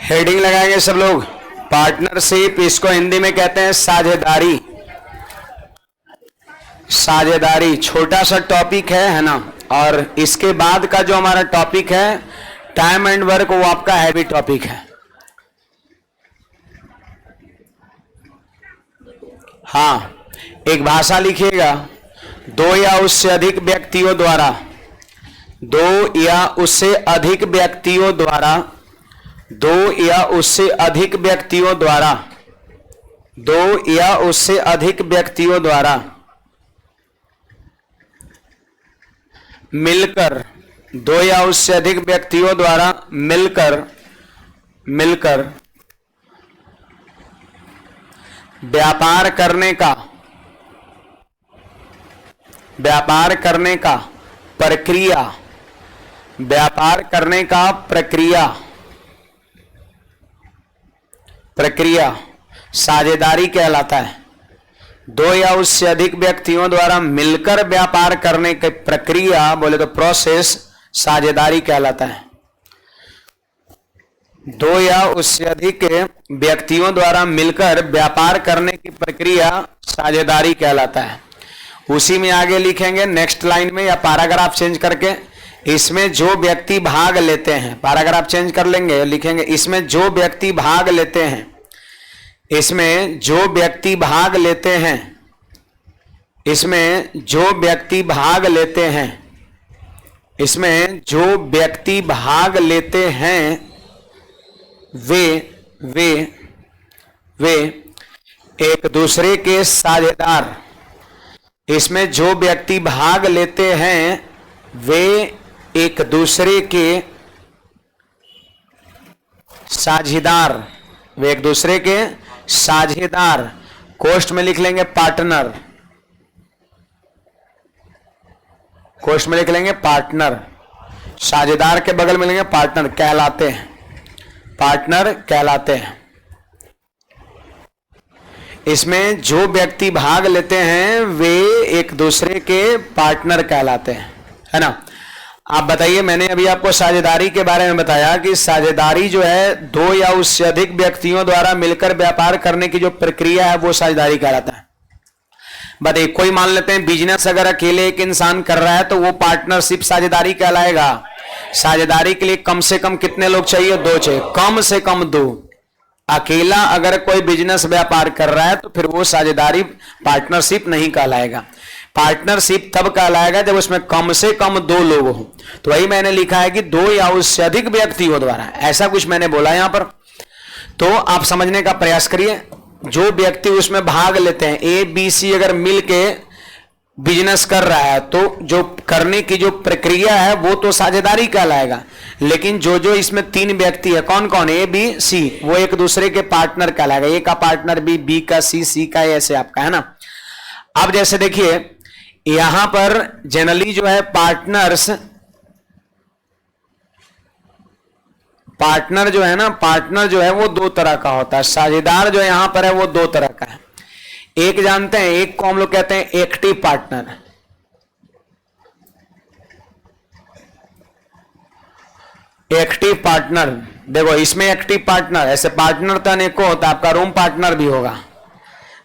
Heading लगाएंगे सब लोग। पार्टनरशिप, इसको हिंदी में कहते हैं साझेदारी। साझेदारी छोटा सा टॉपिक है ना। और इसके बाद का जो हमारा टॉपिक है टाइम एंड वर्क, वो आपका हैवी टॉपिक है। हाँ, एक भाषा लिखिएगा। दो या उससे अधिक व्यक्तियों द्वारा, दो या उससे अधिक व्यक्तियों द्वारा, दो या उससे अधिक व्यक्तियों द्वारा, दो या उससे अधिक व्यक्तियों द्वारा मिलकर, दो या उससे अधिक व्यक्तियों द्वारा मिलकर व्यापार करने का प्रक्रिया, व्यापार करने का प्रक्रिया साझेदारी कहलाता है। दो या उससे अधिक व्यक्तियों द्वारा मिलकर व्यापार करने की प्रक्रिया बोले तो प्रोसेस साझेदारी कहलाता है। दो या उससे अधिक व्यक्तियों द्वारा मिलकर व्यापार करने की प्रक्रिया साझेदारी कहलाता है। उसी में आगे लिखेंगे नेक्स्ट लाइन में या पैराग्राफ चेंज करके, इसमें जो व्यक्ति भाग लेते हैं, पैराग्राफ चेंज कर लेंगे, लिखेंगे इसमें जो व्यक्ति भाग लेते हैं, इसमें जो व्यक्ति भाग लेते हैं, इसमें जो व्यक्ति भाग लेते हैं, इसमें जो व्यक्ति भाग लेते हैं वे एक दूसरे के साझेदार, इसमें जो व्यक्ति भाग लेते हैं वे एक दूसरे के साझेदार, वे एक दूसरे के साझेदार। कोष्ठ में लिख लेंगे पार्टनर, कोष्ठ में लिख लेंगे पार्टनर, साझेदार के बगल में लेंगे पार्टनर कहलाते हैं, पार्टनर कहलाते हैं। इसमें जो व्यक्ति भाग लेते हैं वे एक दूसरे के पार्टनर कहलाते हैं, है ना। आप बताइए, मैंने अभी आपको साझेदारी के बारे में बताया कि साझेदारी जो है दो या उससे अधिक व्यक्तियों द्वारा मिलकर व्यापार करने की जो प्रक्रिया है वो साझेदारी कहलाता है। बताइए, कोई मान लेते हैं बिजनेस अगर अकेले एक इंसान कर रहा है तो वो पार्टनरशिप साझेदारी कहलाएगा। साझेदारी के लिए कम से कम कितने लोग चाहिए? दो चाहिए, कम से कम दो। अकेला अगर कोई बिजनेस व्यापार कर रहा है तो फिर वो साझेदारी पार्टनरशिप नहीं कहलाएगा। पार्टनरशिप तब कहलाएगा जब उसमें कम से कम दो लोग हो। तो वही मैंने लिखा है कि दो या उससे अधिक व्यक्तियों द्वारा, ऐसा कुछ मैंने बोला यहां पर। तो आप समझने का प्रयास करिए, जो व्यक्ति उसमें भाग लेते हैं, ए बी सी अगर मिलके बिजनेस कर रहा है तो जो करने की जो प्रक्रिया है वो तो साझेदारी कहलाएगा। लेकिन जो जो इसमें तीन व्यक्ति है, कौन कौन, ए बी सी, वो एक दूसरे के पार्टनर कहलाएगा। ए का पार्टनर बी, बी का सी, सी का ऐसे आपका, है ना। अब जैसे देखिए यहां पर जनरली जो है पार्टनर जो है ना, पार्टनर जो है वो दो तरह का होता है। साझेदार जो यहां पर है वो दो तरह का है। एक जानते हैं, एक को हम लोग कहते हैं एक्टिव पार्टनर। एक्टिव पार्टनर, देखो इसमें एक्टिव पार्टनर, ऐसे पार्टनर तो अनेकों होता है, आपका रूम पार्टनर भी होगा,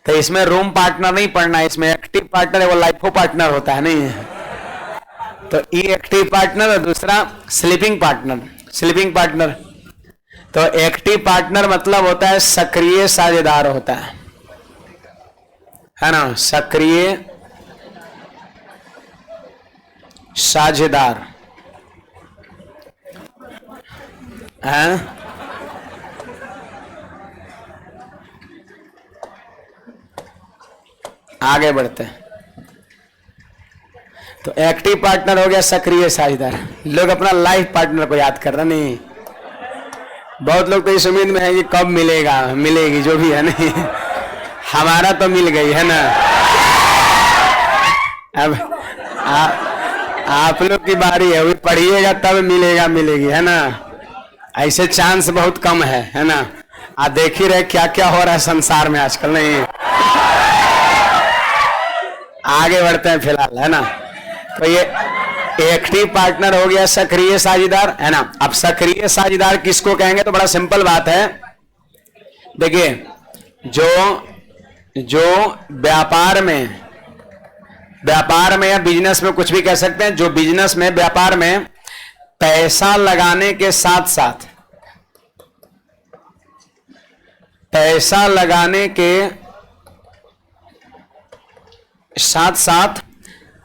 तो इसमें रूम पार्टनर नहीं पढ़ना है, इसमें एक्टिव पार्टनर है वो लाइफो पार्टनर होता है, नहीं। तो ये एक्टिव पार्टनर और दूसरा स्लीपिंग पार्टनर। स्लीपिंग पार्टनर, तो एक्टिव पार्टनर मतलब होता है सक्रिय साझेदार होता है ना, सक्रिय साझेदार है। आगे बढ़ते हैं। तो एक्टिव पार्टनर हो गया सक्रिय साझेदार। लोग अपना लाइफ पार्टनर को याद कर रहे, नहीं बहुत लोग तो इस उम्मीद में है कि कब मिलेगा, मिलेगी जो भी है, नहीं हमारा तो मिल गई है ना। अब आप लोग की बारी है, अभी पढ़िएगा तब मिलेगा, मिलेगी, है ना। ऐसे चांस बहुत कम है ना। आप देख ही रहे क्या क्या हो रहा है संसार में आजकल, नहीं। आगे बढ़ते हैं फिलहाल, है ना। तो एक्टिव पार्टनर हो गया सक्रिय साझेदार, है ना। अब सक्रिय साझेदार किसको कहेंगे, तो बड़ा सिंपल बात है। देखिए, जो व्यापार में या बिजनेस में, कुछ भी कह सकते हैं, जो बिजनेस में, व्यापार में पैसा लगाने के साथ साथ, पैसा लगाने के साथ साथ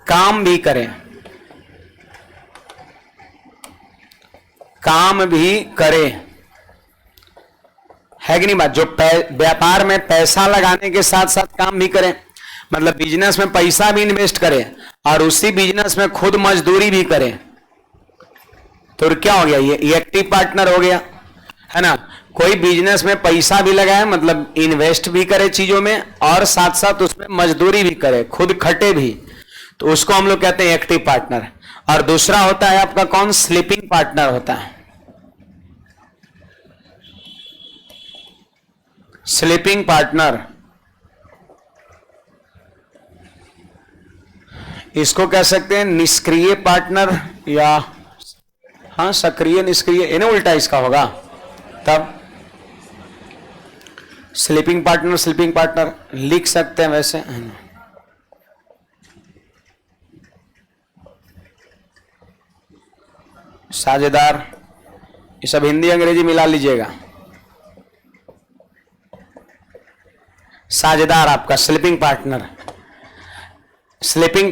काम भी करें, काम भी करे, है कि नहीं बात। जो व्यापार में पैसा लगाने के साथ साथ काम भी करें, मतलब बिजनेस में पैसा भी इन्वेस्ट करे और उसी बिजनेस में खुद मजदूरी भी करे, तो क्या हो गया, ये एक्टिव पार्टनर हो गया, है ना। कोई बिजनेस में पैसा भी लगाए, मतलब इन्वेस्ट भी करे चीजों में, और साथ साथ उसमें मजदूरी भी करे, खुद खटे भी, तो उसको हम लोग कहते हैं एक्टिव पार्टनर। और दूसरा होता है आपका कौन, स्लीपिंग पार्टनर होता है। स्लीपिंग पार्टनर, इसको कह सकते हैं निष्क्रिय पार्टनर, या हाँ सक्रिय निष्क्रिय, इन्हें उल्टा इसका होगा तब। स्लीपिंग पार्टनर लिख सकते हैं वैसे, है ना। साझेदार, ये सब हिंदी अंग्रेजी मिला लीजिएगा। साझेदार आपका स्लीपिंग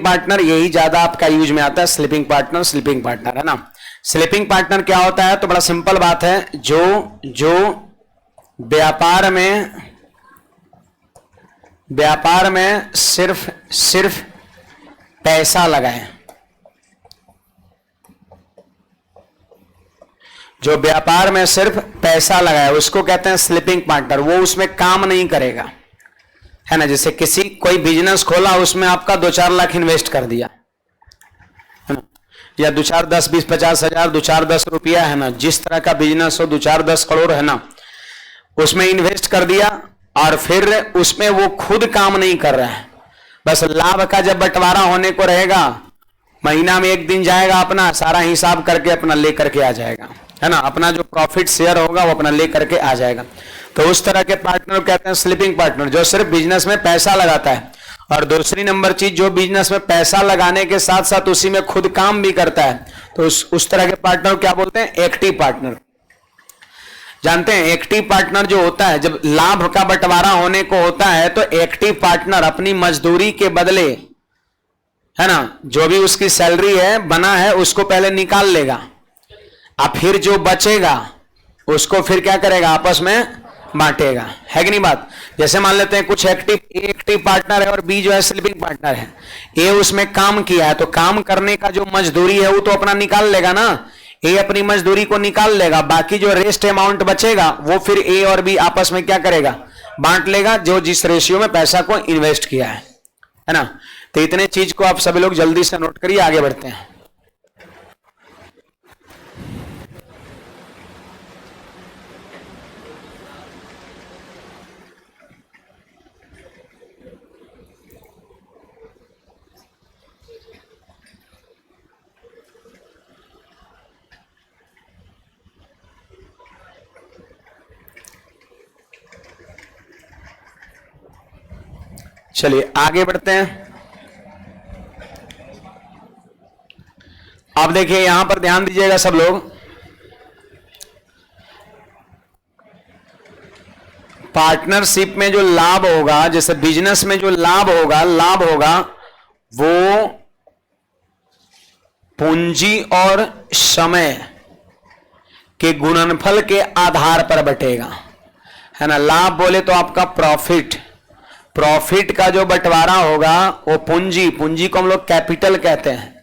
पार्टनर यही ज्यादा आपका यूज में आता है, स्लीपिंग पार्टनर, है ना। स्लीपिंग पार्टनर क्या होता है, तो बड़ा सिंपल बात है, जो व्यापार में सिर्फ पैसा लगाए, जो व्यापार में सिर्फ पैसा लगाए उसको कहते हैं स्लीपिंग पार्टनर। वो उसमें काम नहीं करेगा, है ना। जैसे कोई बिजनेस खोला, उसमें आपका 2-4 लाख इन्वेस्ट कर दिया, है ना, या 2-4 10 20 50 हजार, 2-4 10 रुपया, है ना, जिस तरह का बिजनेस हो, 2-4 10 करोड़, है ना, उसमें इन्वेस्ट कर दिया, और फिर उसमें वो खुद काम नहीं कर रहा है, बस लाभ का जब बंटवारा होने को रहेगा, महीना में एक दिन जाएगा, अपना सारा हिसाब करके अपना लेकर के आ जाएगा, है ना, अपना जो प्रॉफिट शेयर होगा वो अपना लेकर के आ जाएगा। तो उस तरह के पार्टनर कहते हैं स्लीपिंग पार्टनर, जो सिर्फ बिजनेस में पैसा लगाता है। और दूसरी नंबर चीज, जो बिजनेस में पैसा लगाने के साथ साथ उसी में खुद काम भी करता है, तो उस तरह के पार्टनर क्या बोलते हैं, एक्टिव पार्टनर। जानते हैं एक्टिव पार्टनर जो होता है, जब लाभ का बंटवारा होने को होता है, तो एक्टिव पार्टनर अपनी मजदूरी के बदले, है ना, जो भी उसकी सैलरी है बना है उसको पहले निकाल लेगा, अब फिर जो बचेगा उसको फिर क्या करेगा, आपस में बांटेगा, है कि नहीं बात। जैसे मान लेते हैं कुछ एक्टिव पार्टनर है और बी जो है स्लीपिंग पार्टनर है। ए उसमें काम किया है, तो काम करने का जो मजदूरी है वो तो अपना निकाल लेगा ना, ए अपनी मजदूरी को निकाल लेगा, बाकी जो रेस्ट अमाउंट बचेगा वो फिर ए और बी आपस में क्या करेगा, बांट लेगा, जो जिस रेशियो में पैसा को इन्वेस्ट किया है ना। तो इतने चीज को आप सभी लोग जल्दी से नोट करिए, आगे बढ़ते हैं। चलिए आगे बढ़ते हैं। आप देखिए यहां पर ध्यान दीजिएगा सब लोग, पार्टनरशिप में जो लाभ होगा, जैसे बिजनेस में जो लाभ होगा वो पूंजी और समय के गुणनफल के आधार पर बटेगा, है ना। लाभ बोले तो आपका प्रॉफिट का जो बंटवारा होगा वो पूंजी को हम लोग कैपिटल कहते हैं,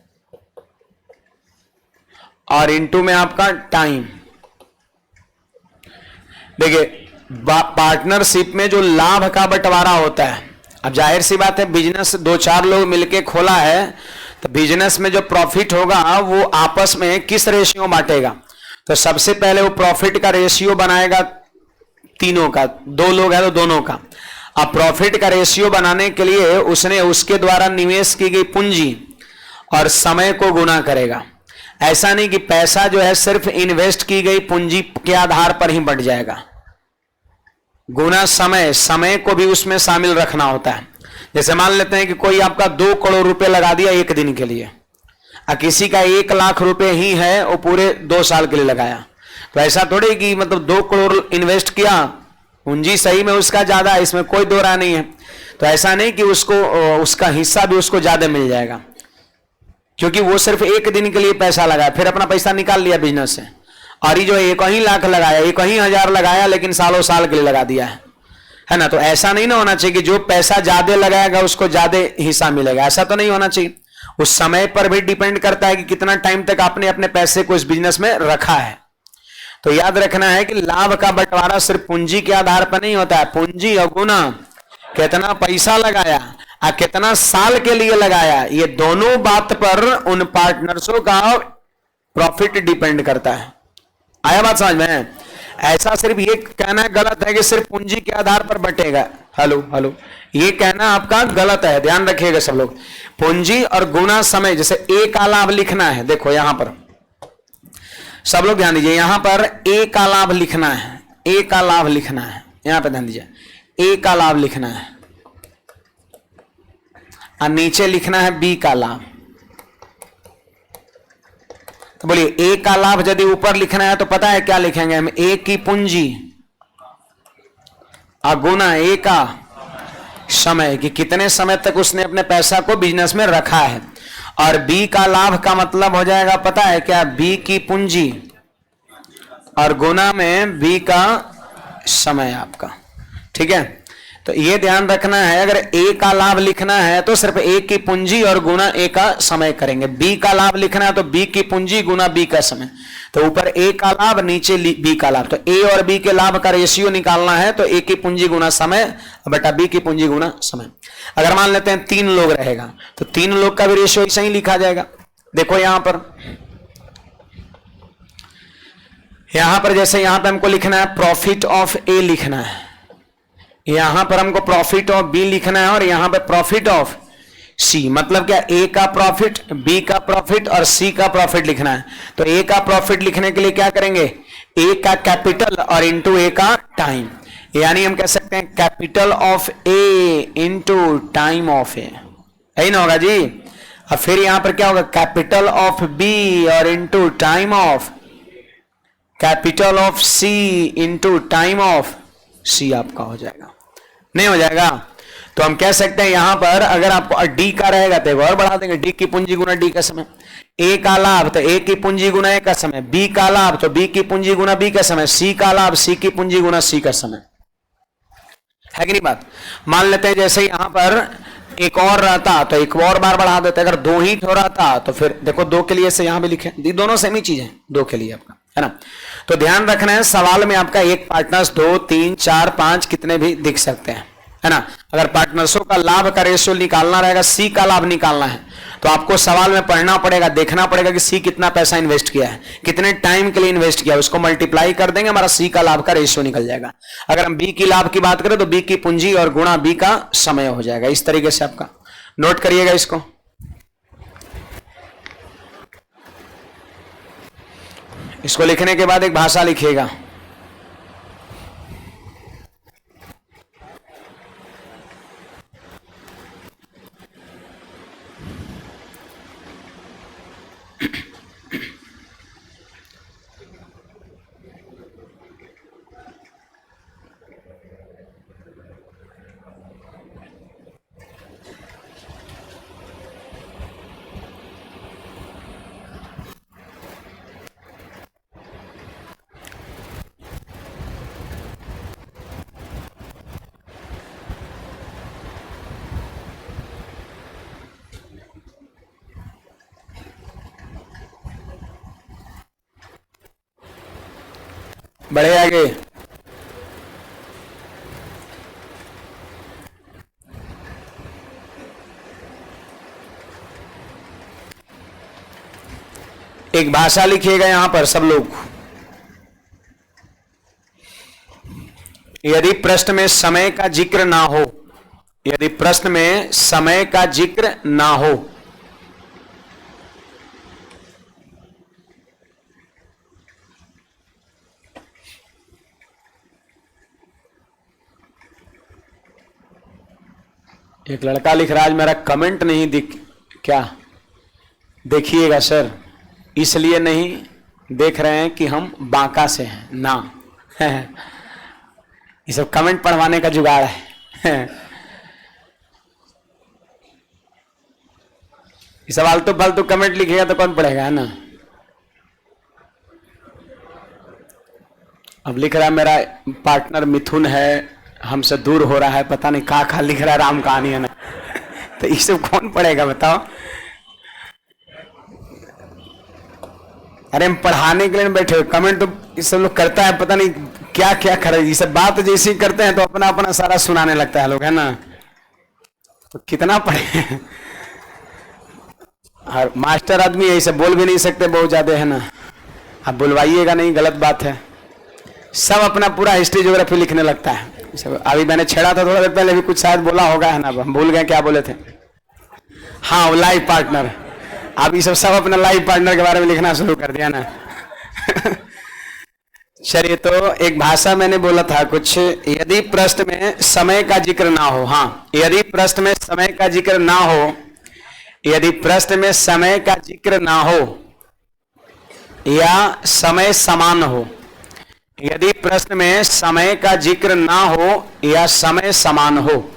और इनटू में आपका टाइम। देखिए पार्टनरशिप में जो लाभ का बंटवारा होता है, अब जाहिर सी बात है बिजनेस 2-4 लोग मिलके खोला है, तो बिजनेस में जो प्रॉफिट होगा वो आपस में किस रेशियो बांटेगा, तो सबसे पहले वो प्रॉफिट का रेशियो बनाएगा तीनों का, 2 लोग है तो दोनों का। अब प्रॉफिट का रेशियो बनाने के लिए उसने उसके द्वारा निवेश की गई पूंजी और समय को गुना करेगा। ऐसा नहीं कि पैसा जो है सिर्फ इन्वेस्ट की गई पूंजी के आधार पर ही बढ़ जाएगा। गुना समय, समय को भी उसमें शामिल रखना होता है। जैसे मान लेते हैं कि कोई आपका 2 करोड़ रुपए लगा दिया एक दिन के लिए, और किसी का 1 लाख रुपए ही है, वो पूरे 2 साल के लिए लगाया। तो ऐसा थोड़ी कि मतलब 2 करोड़ इन्वेस्ट किया, पूंजी सही में उसका ज्यादा है, इसमें कोई दो राय नहीं है। तो ऐसा नहीं कि उसको उसका हिस्सा भी उसको ज्यादा मिल जाएगा, क्योंकि वो सिर्फ एक दिन के लिए पैसा लगाया, फिर अपना पैसा निकाल लिया बिजनेस से। और ये जो 1 लाख लगाया, 1,000 लगाया, लेकिन सालों साल के लिए लगा दिया है ना। तो ऐसा नहीं ना होना चाहिए कि जो पैसा ज्यादा लगाएगा उसको ज्यादा हिस्सा मिलेगा, ऐसा तो नहीं होना चाहिए। उस समय पर भी डिपेंड करता है कि कितना टाइम तक आपने अपने पैसे को इस बिजनेस में रखा है। तो याद रखना है कि लाभ का बंटवारा सिर्फ पूंजी के आधार पर नहीं होता है। पूंजी और गुना, कितना पैसा लगाया और कितना साल के लिए लगाया, ये दोनों बात पर उन पार्टनर्सों का प्रॉफिट डिपेंड करता है। आया बात समझ में? ऐसा सिर्फ ये कहना गलत है कि सिर्फ पूंजी के आधार पर बटेगा। हेलो हेलो, ये कहना आपका गलत है, ध्यान रखिएगा सब लोग। पूंजी और गुना समय, जैसे ए का लाभ लिखना है, देखो यहां पर सब लोग ध्यान दीजिए, यहां पर ए का लाभ लिखना है, ए का लाभ लिखना है, यहां पर ध्यान दीजिए, ए का लाभ लिखना है और नीचे लिखना है बी का लाभ। तो बोलिए ए का लाभ यदि ऊपर लिखना है तो पता है क्या लिखेंगे हम? ए की पूंजी और गुना ए का समय, कि कितने समय तक उसने अपने पैसा को बिजनेस में रखा है। और बी का लाभ का मतलब हो जाएगा पता है क्या? बी की पूंजी और गुना में बी का समय आपका। ठीक है, तो ये ध्यान रखना है, अगर ए का लाभ लिखना है तो सिर्फ ए की पूंजी और गुना ए का समय करेंगे। बी का लाभ लिखना है तो बी की पूंजी गुना बी का समय। तो ऊपर ए का लाभ, नीचे बी का लाभ। तो ए और बी के लाभ का रेशियो निकालना है तो ए की पूंजी गुना समय बटा बी की पूंजी गुना समय। अगर मान लेते हैं 3 लोग रहेगा तो 3 लोग का भी रेशियो ऐसा ही लिखा जाएगा। देखो यहां पर जैसे यहां पर हमको लिखना है प्रॉफिट ऑफ ए लिखना है, यहां पर हमको प्रॉफिट ऑफ बी लिखना है और यहां पर प्रॉफिट ऑफ सी। मतलब क्या? ए का प्रॉफिट, बी का प्रॉफिट और सी का प्रॉफिट लिखना है। तो ए का प्रॉफिट लिखने के लिए क्या करेंगे? ए का कैपिटल और इंटू ए का टाइम, यानी हम कह सकते हैं capital of A into time of A, यही ना होगा जी। अब फिर यहां पर क्या होगा? कैपिटल ऑफ बी और into time of capital of C into time of C आपका हो जाएगा। नहीं हो जाएगा तो हम कह सकते हैं यहां पर अगर आपको डी का रहेगा तो और बढ़ा देंगे, डी की पूंजी गुना डी का समय। ए का लाभ तो ए की पूंजी गुना ए का समय, बी का लाभ तो बी की पूंजी गुना बी का समय, सी का लाभ सी की पूंजी गुना सी का समय। है कि नहीं बात? मान लेते हैं जैसे यहां पर एक और रहता तो एक और बार बढ़ा देते, अगर 2 ही हो रहा था तो फिर देखो 2 के लिए से यहां भी लिखे, दोनों सेम ही चीज है, 2 के लिए आपका, है ना। तो ध्यान रखना है सवाल में आपका एक पार्टनर्स 2, 3, 4, 5 कितने भी दिख सकते हैं, है ना। अगर पार्टनर्सों का लाभ का रेशियो निकालना रहेगा, सी का लाभ निकालना है, तो आपको सवाल में पढ़ना पड़ेगा, देखना पड़ेगा कि सी कितना पैसा इन्वेस्ट किया है, कितने टाइम के लिए इन्वेस्ट किया, उसको मल्टीप्लाई कर देंगे, हमारा सी का लाभ का रेशियो निकल जाएगा। अगर हम बी की लाभ की बात करें तो बी की पूंजी और गुणा बी का समय हो जाएगा। इस तरीके से आपका नोट करिएगा इसको। इसको लिखने के बाद एक भाषा लिखिएगा। बढ़े आगे। एक भाषा लिखिएगा यहां पर सब लोग। यदि प्रश्न में समय का जिक्र ना हो, यदि प्रश्न में समय का जिक्र ना हो एक लड़का लिख रहा है आज मेरा कमेंट नहीं दिख, क्या देखिएगा सर, इसलिए नहीं देख रहे हैं कि हम बांका से हैं ना। ये सब कमेंट पढ़वाने का जुगाड़ है। ये सब आलतू फालतू कमेंट लिखेगा तो कौन पढ़ेगा, है ना। अब लिख रहा है मेरा पार्टनर मिथुन है, हमसे दूर हो रहा है, पता नहीं कहा लिख रहा है, राम कहानी है ना। तो ये सब कौन पढ़ेगा बताओ। अरे हम पढ़ाने के लिए बैठे, कमेंट तो ये सब लोग करता है, पता नहीं क्या क्या कर, ये सब बात जैसी करते हैं तो अपना अपना सारा सुनाने लगता है लोग, है ना। तो कितना पढ़े। और मास्टर आदमी ऐसे बोल भी नहीं सकते बहुत ज्यादा, है ना। आप बुलवाइएगा नहीं, गलत बात है। सब अपना पूरा हिस्ट्री ज्योग्राफी लिखने लगता है। अभी मैंने छेड़ा था थोड़ा देर पहले, भी कुछ शायद बोला होगा, है ना, हम भूल गए क्या बोले थे। हाँ, वो लाइफ पार्टनर। अब ये सब अपना लाइफ पार्टनर के बारे में लिखना शुरू कर दिया ना। चलिए, तो एक भाषा मैंने बोला था कुछ, यदि प्रश्न में समय का जिक्र ना हो, हाँ, यदि प्रश्न में समय का जिक्र ना हो, यदि प्रश्न में समय का जिक्र ना हो या समय समान हो, यदि प्रश्न में समय का जिक्र ना हो या समय समान हो,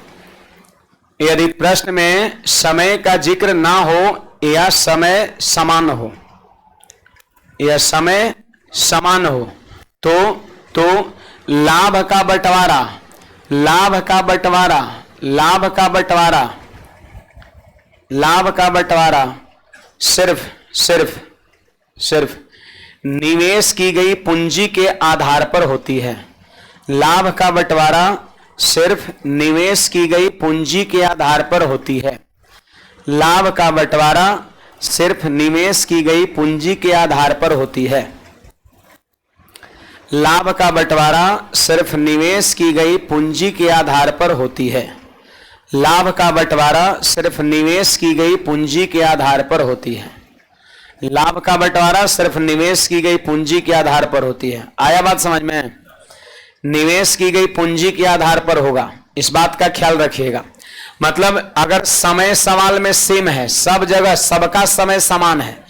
यदि प्रश्न में समय का जिक्र ना हो या समय समान हो, या समय समान हो, तो लाभ का बंटवारा, लाभ का बंटवारा, लाभ का बंटवारा, लाभ का बंटवारा सिर्फ निवेश की गई पूंजी के आधार पर होती है। लाभ का बंटवारा सिर्फ निवेश की गई पूंजी के आधार पर होती है। लाभ का बंटवारा सिर्फ निवेश की गई पूंजी के आधार पर होती है। लाभ का बंटवारा सिर्फ निवेश की गई पूंजी के आधार पर होती है। लाभ का बंटवारा सिर्फ निवेश की गई पूंजी के आधार पर होती है। लाभ का बंटवारा सिर्फ निवेश की गई पूंजी के आधार पर होती है। आया बात समझ में? निवेश की गई पूंजी के आधार पर होगा, इस बात का ख्याल रखिएगा। मतलब अगर समय सवाल में सेम है, सब जगह सबका समय समान है,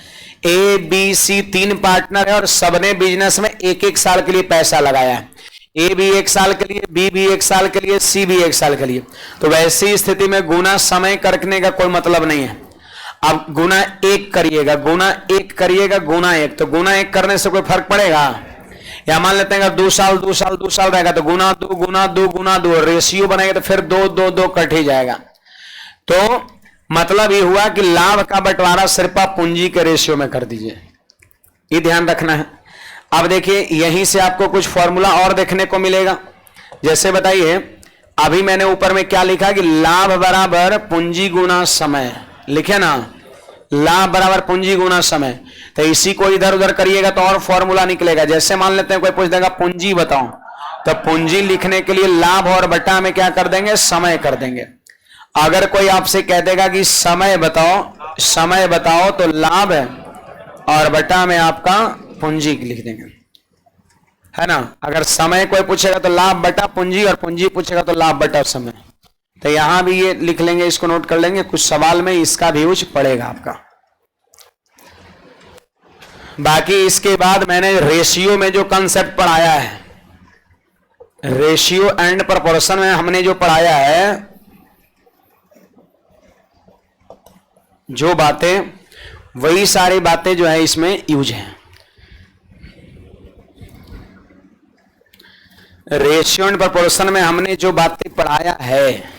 ए बी सी 3 पार्टनर है और सबने बिजनेस में 1-1 साल के लिए पैसा लगाया है, ए भी 1 साल के लिए, बी भी 1 साल के लिए, सी भी 1 साल के लिए, तो वैसी स्थिति में गुना समय करने का कोई मतलब नहीं है। अब गुना 1 करिएगा, गुना 1 करिएगा, गुना 1, तो गुना 1 करने से कोई फर्क पड़ेगा? या मान लेते हैं 2 साल 2 साल 2 साल रहेगा तो गुना 2 गुना 2 गुना 2 रेशियो बनेगा तो फिर 2 2 2 कट ही जाएगा। तो मतलब ये हुआ कि लाभ का बंटवारा सिर्फ आप पूंजी के रेशियो में कर दीजिए, ये ध्यान रखना है। अब देखिए, यहीं से आपको कुछ फॉर्मूला और देखने को मिलेगा। जैसे बताइए, अभी मैंने ऊपर में क्या लिखा कि लाभ बराबर पूंजी गुना समय, लिखे ना, लाभ बराबर पूंजी गुना समय। तो इसी को इधर उधर करिएगा तो और फॉर्मूला निकलेगा। जैसे मान लेते हैं कोई पूछ देगा पूंजी बताओ, तो पूंजी लिखने के लिए लाभ और बटा में क्या कर देंगे? समय कर देंगे। अगर कोई आपसे कह देगा कि समय बताओ, समय बताओ, तो लाभ और बटा में आपका पूंजी लिख देंगे, है ना। अगर समय कोई पूछेगा तो लाभ बटा पूंजी, और पूंजी पूछेगा तो लाभ बटा समय। तो यहां भी ये लिख लेंगे, इसको नोट कर लेंगे, कुछ सवाल में इसका भी यूज पड़ेगा आपका। बाकी इसके बाद मैंने रेशियो में जो कंसेप्ट पढ़ाया है, रेशियो एंड प्रोपोर्शन में हमने जो पढ़ाया है, जो बातें, वही सारी बातें जो है इसमें यूज है। रेशियो एंड प्रोपोर्शन में हमने जो बातें पढ़ाया है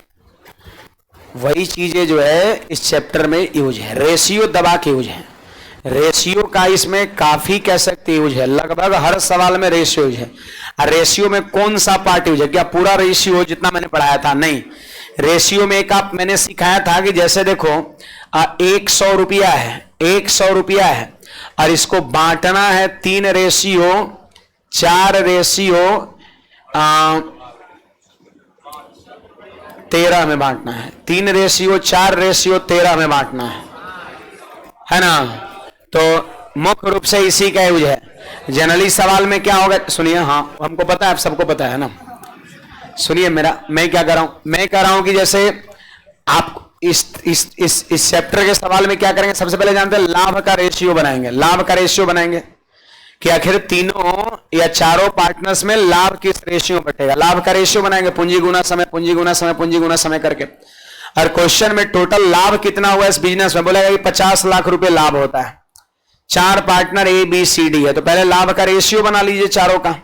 वही चीजें जो है इस चैप्टर में यूज है। रेशियो दबा के यूज है, रेशियो का इसमें काफी कह सकते यूज है, लगभग हर सवाल में रेशियो यूज है। रेशियो में कौन सा पार्ट यूज है? क्या पूरा रेशियो जितना मैंने पढ़ाया था? नहीं। रेशियो में एक आप मैंने सिखाया था कि जैसे देखो 100 रुपया है, 100 रुपया है और इसको बांटना है 3 रेशियो 4 रेशियो 13 में बांटना है, 3 रेशियो 4 रेशियो 13 में बांटना है ना। तो मुख्य रूप से इसी का यूज है। जनरली सवाल में क्या होगा, सुनिए, हाँ हमको पता है, आप सबको पता है ना। सुनिए मेरा, मैं क्या कर रहा हूं, मैं कह रहा हूं कि जैसे आप इस चैप्टर के सवाल में क्या करेंगे, सबसे पहले जानते हैं लाभ का रेशियो बनाएंगे। लाभ का रेशियो बनाएंगे कि आखिर तीनों या चारों पार्टनर्स में लाभ किस रेशियो बटेगा। लाभ का रेशियो बनाएंगे, पूंजी गुना समय, पूंजी गुना समय, पूंजी गुना समय करके। और क्वेश्चन में टोटल लाभ कितना हुआ इस बिजनेस में, बोलेगा कि 50 लाख रुपए लाभ होता है, 4 partner A B C D है, तो पहले लाभ का रेशियो बना लीजिए चारों का,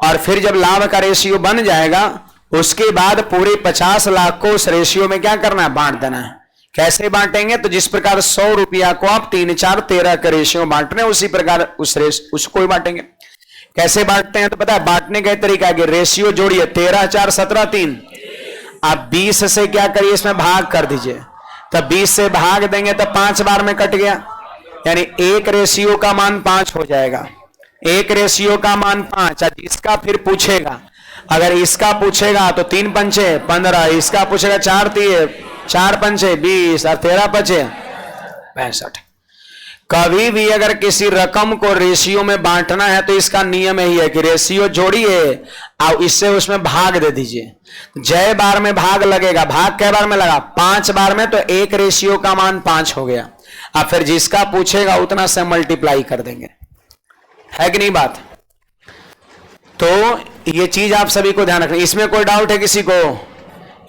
और फिर जब लाभ का रेशियो बन जाएगा उसके बाद पूरे 50 लाख को उस रेशियो में क्या करना है, बांट देना है। कैसे बांटेंगे, तो जिस प्रकार 100 रुपया को आप 3 4 13 के रेशियो बांट रहे हैं, उसी प्रकार उसको ही बांटेंगे। कैसे बांटते हैं, तो पता है बांटने का तरीका है, रेशियो जोड़िए, 13 4 17 3, आप 20 से क्या करिए, इसमें भाग कर दीजिए, तब 20 से भाग देंगे तो 5 बार में कट गया, यानी एक रेशियो का मान 5 हो जाएगा। एक रेशियो का मान 5। इसका फिर पूछेगा, अगर इसका पूछेगा तो 3 पंचे 15, इसका पूछेगा 4 पंचे 20 और 13 पंचे 65। कभी भी अगर किसी रकम को रेशियो में बांटना है तो इसका नियम यही है कि रेशियो जोड़िए और इससे उसमें भाग दे दीजिए। जय बार में भाग लगेगा, भाग कै बार में लगा, 5 बार में, तो एक रेशियो का मान 5 हो गया। अब फिर जिसका पूछेगा उतना से मल्टीप्लाई कर देंगे, है कि नहीं बात। तो ये चीज आप सभी को ध्यान रखना। इसमें कोई डाउट है किसी को,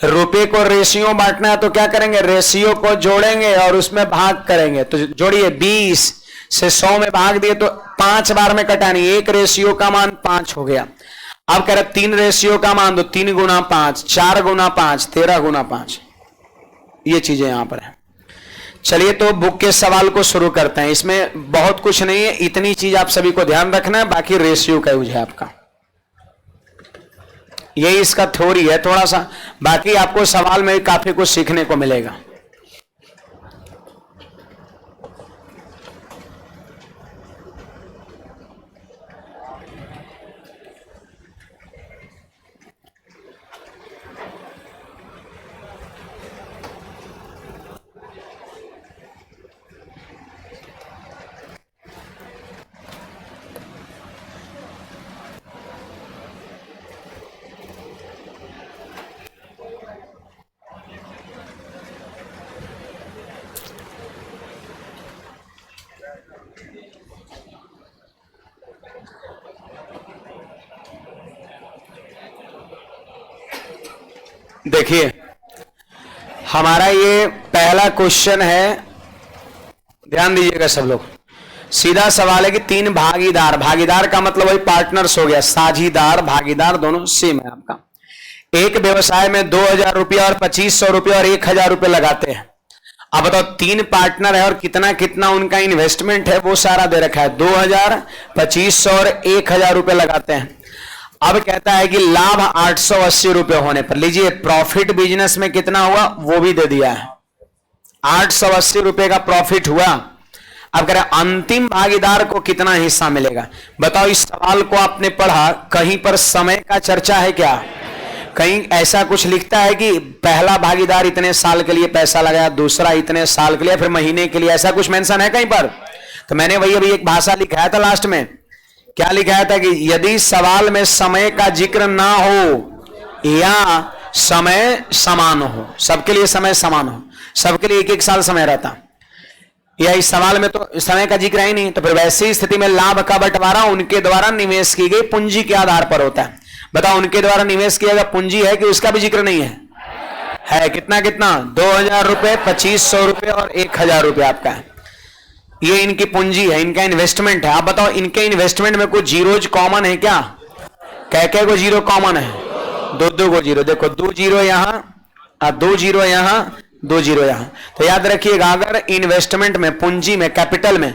रुपए को रेशियो बांटना है तो क्या करेंगे, रेशियो को जोड़ेंगे और उसमें भाग करेंगे। तो जोड़िए, 20 से 100 में भाग दिए तो 5 बार में कटानी, एक रेशियो का मान 5 हो गया। अब कह रहे 3 रेशियो का मान दो, 3 गुना 5, 4 गुना 5, 13 गुना 5, ये चीजें यहां पर है। चलिए तो बुक के सवाल को शुरू करते हैं। इसमें बहुत कुछ नहीं है, इतनी चीज आप सभी को ध्यान रखना है, बाकी रेशियो का यूज है आपका, यही इसका थ्योरी है थोड़ा सा। बाकी आपको सवाल में काफी कुछ सीखने को मिलेगा। देखिए हमारा ये पहला क्वेश्चन है, ध्यान दीजिएगा सब लोग। सीधा सवाल है कि 3 भागीदार, भागीदार का मतलब वही पार्टनर्स हो गया, साझीदार भागीदार दोनों सेम है आपका। एक व्यवसाय में 2000 रुपया और 2500 रुपया और 1000 रुपया लगाते हैं। अब बताओ 3 पार्टनर है और कितना कितना उनका इन्वेस्टमेंट है वो सारा दे रखा है, 2000 2500 और 1000 रुपया लगाते हैं। अब कहता है कि लाभ 880 रुपये होने पर, लीजिए प्रॉफिट बिजनेस में कितना हुआ वो भी दे दिया है, 880 रुपये का प्रॉफिट हुआ। अब कह रहे अंतिम भागीदार को कितना हिस्सा मिलेगा। बताओ इस सवाल को आपने पढ़ा, कहीं पर समय का चर्चा है क्या, कहीं ऐसा कुछ लिखता है कि पहला भागीदार इतने साल के लिए पैसा लगाया, दूसरा इतने साल के लिए, फिर महीने के लिए, ऐसा कुछ मेंशन है कहीं पर। तो मैंने वही अभी एक भाषा लिखाया था लास्ट में, क्या लिखाया था कि यदि सवाल में समय का जिक्र ना हो या समय समान हो, सबके लिए समय समान हो, सबके लिए 1-1 साल समय रहता, या इस सवाल में तो समय का जिक्र ही नहीं, तो फिर वैसी स्थिति में लाभ का बंटवारा उनके द्वारा निवेश की गई पूंजी के आधार पर होता है। बताओ उनके द्वारा निवेश किया गया पूंजी है कि उसका भी जिक्र नहीं है कितना कितना, 2000 रुपये 2500 रुपये और 1000 रुपये आपका है, ये इनकी पूंजी है, इनका इन्वेस्टमेंट है। आप बताओ इनके इन्वेस्टमेंट में कोई जीरोज कॉमन है क्या, क्या को जीरो कॉमन है, 2 को जीरो, देखो 2 जीरो यहां और 2 जीरो यहां, 2 जीरो यहां। तो याद रखिएगा अगर इन्वेस्टमेंट में, पूंजी में, कैपिटल में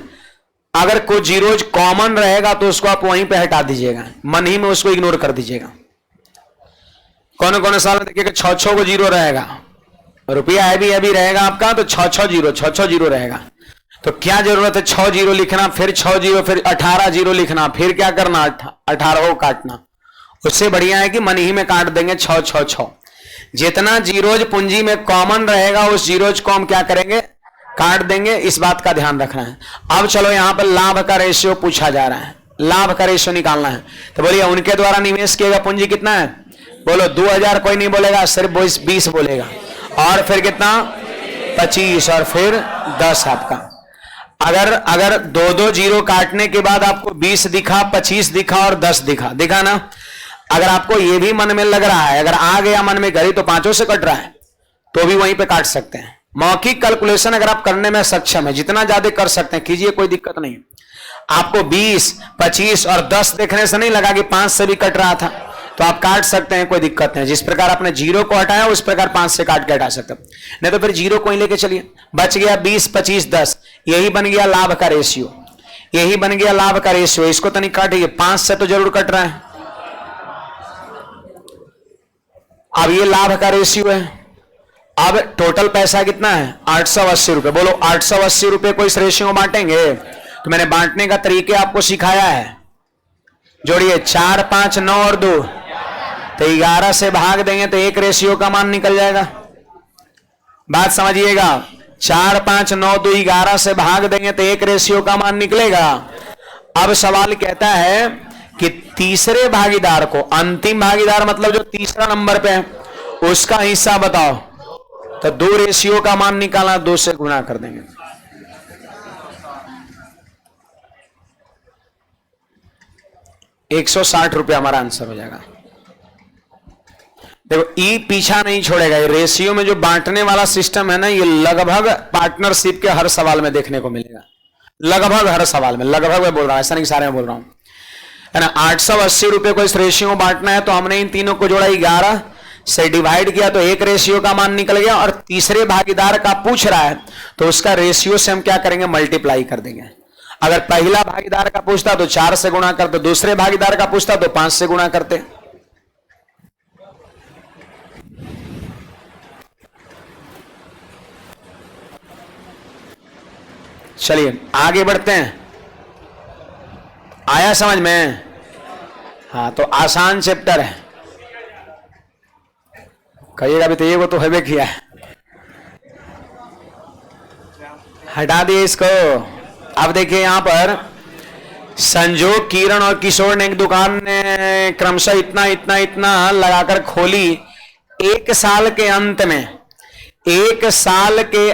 अगर कोई जीरोज कॉमन रहेगा तो उसको आप वहीं पे हटा दीजिएगा, मन ही में उसको इग्नोर कर दीजिएगा। कौन कौन साल में देखिएगा 6 को जीरो रहेगा, रुपया अभी रहेगा आपका, तो 6 जीरो रहेगा। तो क्या जरूरत है 6 जीरो लिखना, फिर 6 जीरो, फिर 18 जीरो लिखना, फिर क्या करना 18 को काटना। उससे बढ़िया है कि मन ही में काट देंगे 6 जितना जीरोज पूंजी में कॉमन रहेगा उस जीरोज को हम क्या करेंगे, काट देंगे। इस बात का ध्यान रखना है। अब चलो यहां पर लाभ का रेशियो पूछा जा रहा है, लाभ का रेशियो निकालना है। तो बोलिए उनके द्वारा निवेश किया गया पूंजी कितना है, बोलो 2000, कोई नहीं बोलेगा, सिर्फ 20 बोलेगा। और फिर कितना 25 और फिर 10 आपका। अगर दो दो जीरो काटने के बाद आपको 20 दिखा, 25 दिखा और 10 दिखा ना। अगर आपको ये भी मन में लग रहा है, अगर आ गया मन में घड़ी तो पांचों से कट रहा है, तो भी वहीं पे काट सकते हैं। मौखिक कैलकुलेशन अगर आप करने में सक्षम है, जितना ज्यादा कर सकते हैं कीजिए, कोई दिक्कत नहीं। आपको 20, 25 और 10 देखने से नहीं लगा कि 5 से भी कट रहा था, तो आप काट सकते हैं, कोई दिक्कत नहीं। जिस प्रकार आपने जीरो को हटाया उस प्रकार 5 से काट के हटा सकते हैं। नहीं तो फिर जीरो को ही लेके चलिए, बच गया 20, 25, 10, यही बन गया लाभ का रेशियो, यही बन गया लाभ का रेशियो। इसको तो नहीं काटिए, 5 से तो जरूर कट रहा है। अब ये लाभ का रेशियो है। अब टोटल पैसा कितना है 880 रुपए। बोलो 880 रुपए को इस रेशियो में बांटेंगे, तो मैंने बांटने का तरीके आपको सिखाया है। जोड़िए 4, 5, 9 और 2, तो 11 से भाग देंगे तो एक रेशियो का मान निकल जाएगा। बात समझिएगा, 4, 5, 9, 2, 11 से भाग देंगे तो एक रेशियो का मान निकलेगा। अब सवाल कहता है कि तीसरे भागीदार को, अंतिम भागीदार मतलब जो तीसरा नंबर पे है, उसका हिस्सा बताओ। तो 2 रेशियो का मान निकालना, 2 से गुणा कर देंगे। ₹160 हमारा आंसर हो जाएगा। देखो ई पीछा नहीं छोड़ेगा। ये रेशियो में जो बांटने वाला सिस्टम है ना, ये लगभग पार्टनरशिप के हर सवाल में देखने को मिलेगा। लगभग हर सवाल में, लगभग मैं बोल रहा हूं, ऐसा नहीं सारे में बोल रहा हूं, है ना। 880 रुपए को इस रेशियो में बांटना है, तो हमने इन तीनों को जोड़ा, 11 से डिवाइड किया तो एक रेशियो का मान निकल गया। और तीसरे भागीदार का पूछ रहा है तो उसका रेशियो से हम क्या करेंगे, मल्टीप्लाई कर देंगे। अगर पहला भागीदार का पूछता तो 4 से गुणा करते, दूसरे भागीदार का पूछता तो 5 से गुणा करते। चलिए आगे बढ़ते हैं। आया समझ में? हाँ, तो आसान चैप्टर है। कहिएगा भी तो ये वो तो हमें किया है, हटा दिए इसको। अब देखिए यहां पर संजोग, किरण और किशोर ने एक दुकान ने क्रमशः इतना इतना इतना लगाकर खोली। एक साल के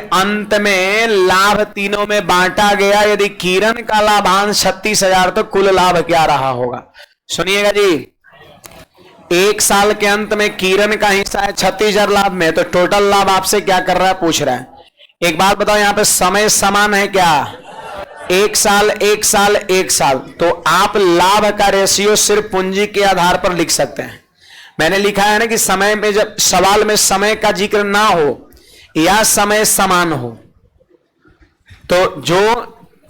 अंत में लाभ तीनों में बांटा गया। यदि किरण का लाभांश 36,000 तो कुल लाभ क्या रहा होगा? सुनिएगा जी, एक साल के अंत में किरण का हिस्सा है 36,000 लाभ में, तो टोटल लाभ आपसे क्या कर रहा है, पूछ रहा है। एक बात बताओ, यहां पे समय समान है क्या? 1 साल 1 साल 1 साल, तो आप लाभ का रेशियो सिर्फ पूंजी के आधार पर लिख सकते हैं। मैंने लिखा है ना कि समय में, जब सवाल में समय का जिक्र ना हो या समय समान हो, तो जो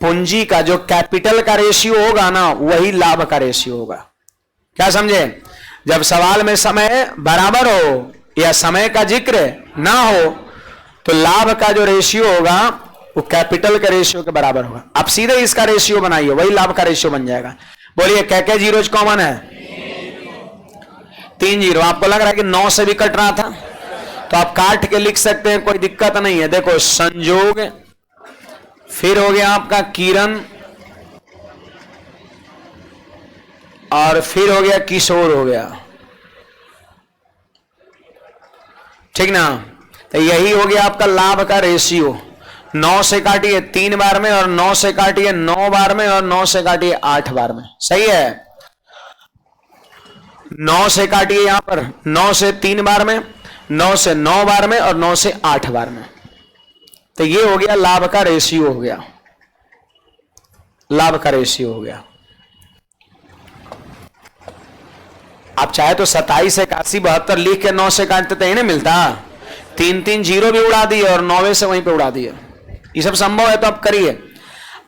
पूंजी का, जो कैपिटल का रेशियो होगा ना, वही लाभ का रेशियो होगा। क्या समझे? जब सवाल में समय बराबर हो या समय का जिक्र ना हो, तो लाभ का जो रेशियो होगा वो कैपिटल के रेशियो के बराबर होगा। आप सीधे इसका रेशियो बनाइए, वही लाभ का रेशियो बन जाएगा। बोलिए क्या जीरोज कॉमन है? 3 जीरो। आपको लग रहा है कि 9 से भी कट रहा था, तो आप काट के लिख सकते हैं, कोई दिक्कत नहीं है। देखो संजोग, फिर हो गया आपका किरण, और फिर हो गया किशोर, हो गया, ठीक ना। तो यही हो गया आपका लाभ का रेशियो। 9 से काटिए 3 बार में, और 9 से काटिए 9 बार में, और 9 से काटिए 8 बार में। सही है? 9 से काटिए यहां पर 9 से 3 बार में, 9 से 9 बार में, और 9 से 8 बार में। तो ये हो गया लाभ का रेशियो, हो गया लाभ का रेशियो, हो गया। आप चाहे तो 27, 81, 72 लिख के 9 से काटते तो नहीं मिलता। 3 जीरो भी उड़ा दिए और 9वें से वहीं पे उड़ा दिए। ये सब संभव है तो आप करिए।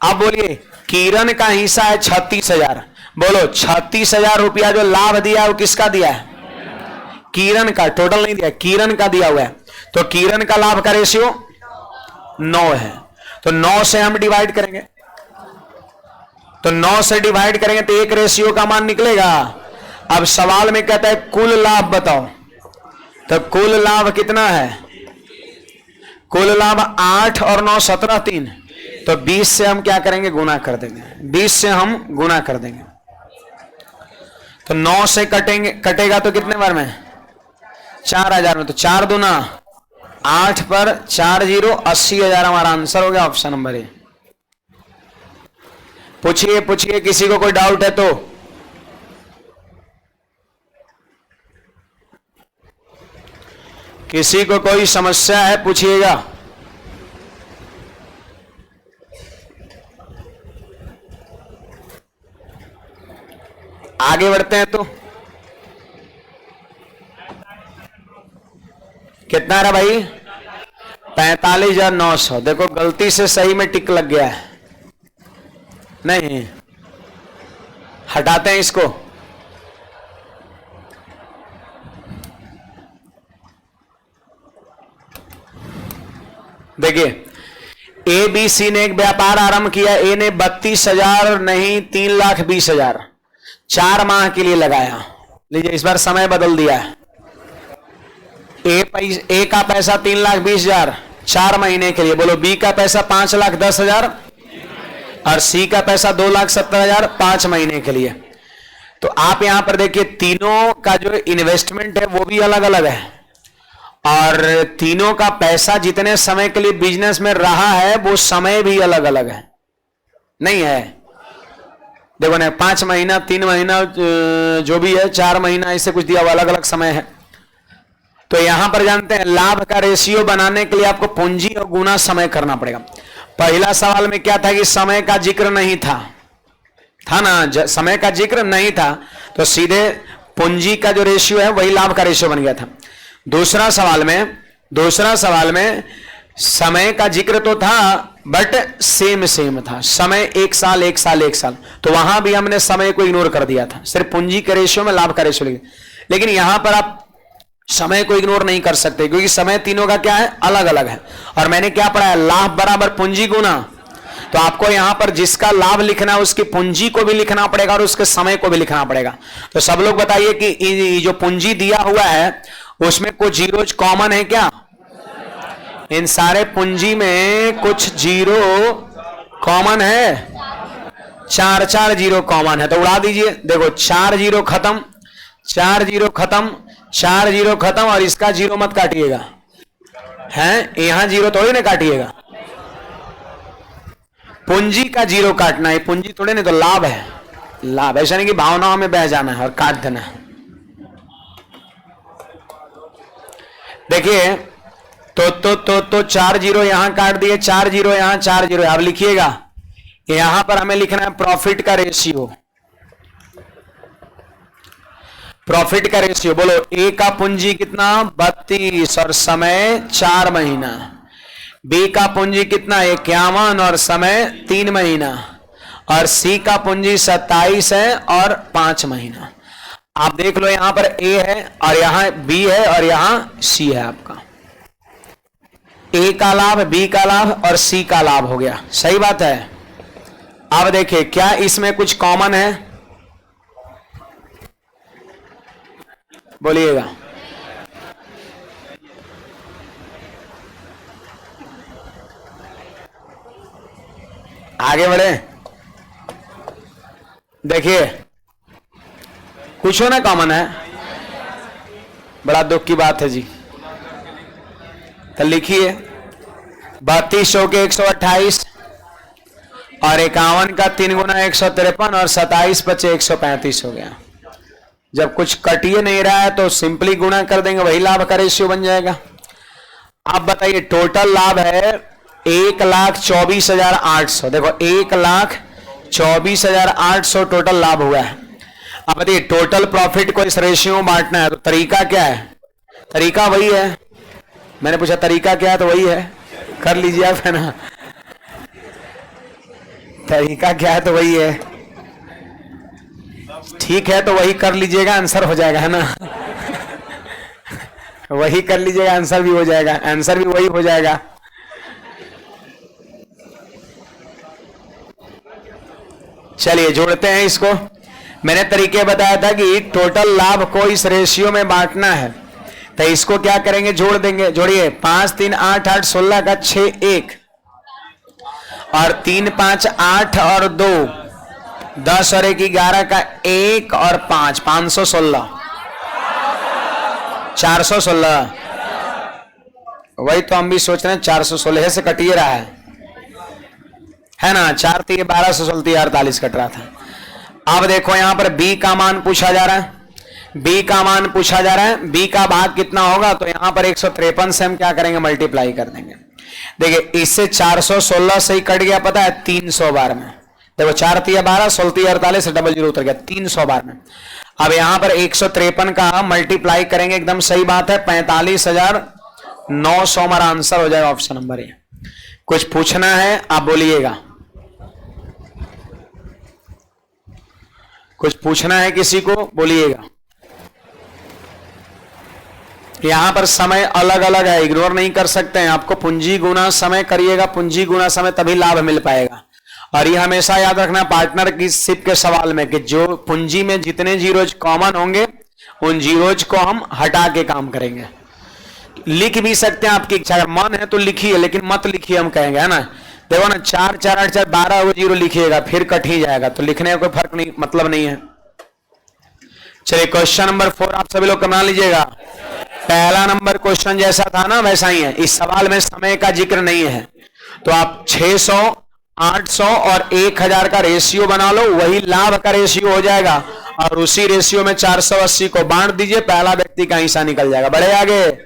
अब बोलिए किरण का हिस्सा है 36,000। बोलो 36,000 रुपया जो लाभ दिया है वो किसका दिया है? किरण का। टोटल नहीं दिया, किरण का दिया हुआ है। तो किरण का लाभ का रेशियो 9 है, तो 9 से हम डिवाइड करेंगे, तो 9 से डिवाइड करेंगे तो एक रेशियो का मान निकलेगा। अब सवाल में कहता है कुल लाभ बताओ, तो कुल लाभ कितना है? कुल लाभ 8 और 9 17 3, तो 20 से हम क्या करेंगे, गुना कर देंगे। 20 से हम गुना कर देंगे, तो 9 से कटेगा तो कितने बार में? 4,000 में, तो 4 दूना 8 पर 4 जीरो 80,000 हमारा आंसर हो गया, ऑप्शन नंबर ए। पूछिए पूछिए, किसी को कोई डाउट है तो। किसी को कोई समस्या है पूछिएगा। आगे बढ़ते हैं तो कितना रहा भाई? 45,900। देखो गलती से सही में टिक लग गया है, नहीं हटाते हैं इसको। देखिए ए बी सी ने एक व्यापार आरंभ किया। ए ने 32,000 नहीं 3,20,000 4 माह के लिए लगाया। लीजिए इस बार समय बदल दिया है। ए का पैसा 3,20,000 4 महीने के लिए। बोलो बी का पैसा 5,10,000 और सी का पैसा 2,70,000 5 महीने के लिए। तो आप यहां पर देखिए तीनों का जो इन्वेस्टमेंट है वो भी अलग अलग है और तीनों का पैसा जितने समय के लिए बिजनेस में रहा है वो समय भी अलग अलग है, नहीं है? देखो ना 5 महीना 3 महीना जो भी है 4 महीना ऐसे कुछ दिया हुआ, अलग अलग समय है। तो यहां पर जानते हैं लाभ का रेशियो बनाने के लिए आपको पूंजी और गुना समय करना पड़ेगा। पहला सवाल में क्या था कि समय का जिक्र नहीं था ना, समय का जिक्र नहीं था तो सीधे पूंजी का जो रेशियो है वही लाभ का रेशियो बन गया था। दूसरा सवाल में समय का जिक्र तो था बट सेम था, समय 1 साल 1 साल 1 साल, तो वहां भी हमने समय को इग्नोर कर दिया था, सिर्फ पूंजी के रेशियो में लाभ का रेशियो लिखे। लेकिन यहां पर आप समय को इग्नोर नहीं कर सकते क्योंकि समय तीनों का क्या है, अलग अलग है। और मैंने क्या पढ़ा है, लाभ बराबर पूंजी गुना। तो आपको यहां पर जिसका लाभ लिखना है उसकी पूंजी को भी लिखना पड़ेगा और उसके समय को भी लिखना पड़ेगा। तो सब लोग बताइए कि जो पूंजी दिया हुआ है उसमें कुछ जीरोज कॉमन है क्या? इन सारे पूंजी में कुछ जीरो कॉमन है, 4 जीरो कॉमन है, तो उड़ा दीजिए। देखो 4 जीरो खत्म, 4 जीरो खत्म, 4 जीरो खत्म और इसका जीरो मत काटिएगा, हैं यहां जीरो थोड़ी ना काटिएगा, पूंजी का जीरो काटना है, पूंजी थोड़े नहीं, तो लाभ है, लाभ। ऐसा नहीं कि भावनाओं में बह जाना है और काट देना है। देखिए तो 4 जीरो यहां काट दिए, 4 जीरो यहां, 4 जीरो। अब लिखिएगा यहां पर हमें लिखना है प्रॉफिट का रेशियो। प्रॉफिट का रेशियो बोलो, ए का पूंजी कितना 32 और समय 4 महीना, बी का पूंजी कितना 51 और समय 3 महीना, और सी का पूंजी 27 है और 5 महीना। आप देख लो यहां पर ए है और यहां बी है और यहां सी है। आपका ए का लाभ, बी का लाभ और सी का लाभ हो गया, सही बात है। अब देखिए क्या इसमें कुछ कॉमन है, बोलिएगा। आगे बढ़े, देखिए कुछ ना कॉमन है, बड़ा दुख की बात है जी। तो लिखिए 3200 के 128 और 51 का 3 गुना 153 और 27 बचे 135 हो गया। जब कुछ कटिए नहीं रहा है तो सिंपली गुणा कर देंगे, वही लाभ का रेशियो बन जाएगा। आप बताइए टोटल लाभ है 1,24,800। देखो 1,24,800 टोटल लाभ हुआ है। अब बताइए टोटल प्रॉफिट को इस रेशियो में बांटना है तो तरीका क्या है? तरीका वही है, मैंने पूछा तरीका क्या है तो वही है, कर लीजिए आप, है ना। तरीका क्या है तो वही है, ठीक है तो वही कर लीजिएगा, आंसर हो जाएगा, है ना। वही कर लीजिएगा, आंसर भी हो जाएगा, आंसर भी वही हो जाएगा। चलिए जोड़ते हैं इसको। मैंने तरीके बताया था कि टोटल लाभ को इस रेशियो में बांटना है, तो इसको क्या करेंगे, जोड़ देंगे। जोड़िए 5 3 8 8 16 का 6 1 और 3 5 8 और 2 10 और 1 11 का 1 और 5 516 416 वही तो हम भी सोच रहे हैं, 416 से कट ही रहा है ना। 4 थी 12 से 16 48 कट रहा था। अब देखो यहां पर b का मान पूछा जा रहा है, b का मान पूछा जा रहा है, b का भाग कितना होगा, तो यहां पर 153 से हम क्या करेंगे, मल्टीप्लाई कर देंगे। देखिए इससे 416 से ही कट गया, पता है 300 बार में। देखो 4 थी 12 16 48 डबल 0 उतर गया 300 बार में। अब यहां पर 153 का मल्टीप्लाई करेंगे, एकदम सही बात है, 45,900 हमारा आंसर हो जाएगा ऑप्शन नंबर ए। कुछ पूछना है आप बोलिएगा, कुछ पूछना है किसी को बोलिएगा। यहां पर समय अलग अलग है, इग्नोर नहीं कर सकते हैं। आपको पूंजी गुना समय करिएगा, पूंजी गुना समय तभी लाभ मिल पाएगा। और ये हमेशा याद रखना पार्टनर की शिप के सवाल में कि जो पूंजी में जितने जीरोज कॉमन होंगे उन जीरोज को हम हटा के काम करेंगे। लिख भी सकते हैं, आपकी इच्छा, अगर मन है तो लिखिए, लेकिन मत लिखिए हम कहेंगे, है ना। देखो ना 4 4 8 4 12 वो जीरो लिखिएगा, फिर कट ही जाएगा, तो लिखने का कोई फर्क नहीं, मतलब नहीं है। चलिए क्वेश्चन नंबर 4 आप सभी लोग बना लीजिएगा। पहला नंबर क्वेश्चन जैसा था ना वैसा ही है, इस सवाल में समय का जिक्र नहीं है, तो आप 600 800 और 1000 का रेशियो बना लो, वही लाभ का रेशियो हो जाएगा, और उसी रेशियो में 480 को बांट दीजिए, पहला व्यक्ति का हिस्सा निकल जाएगा। बढ़े आगे,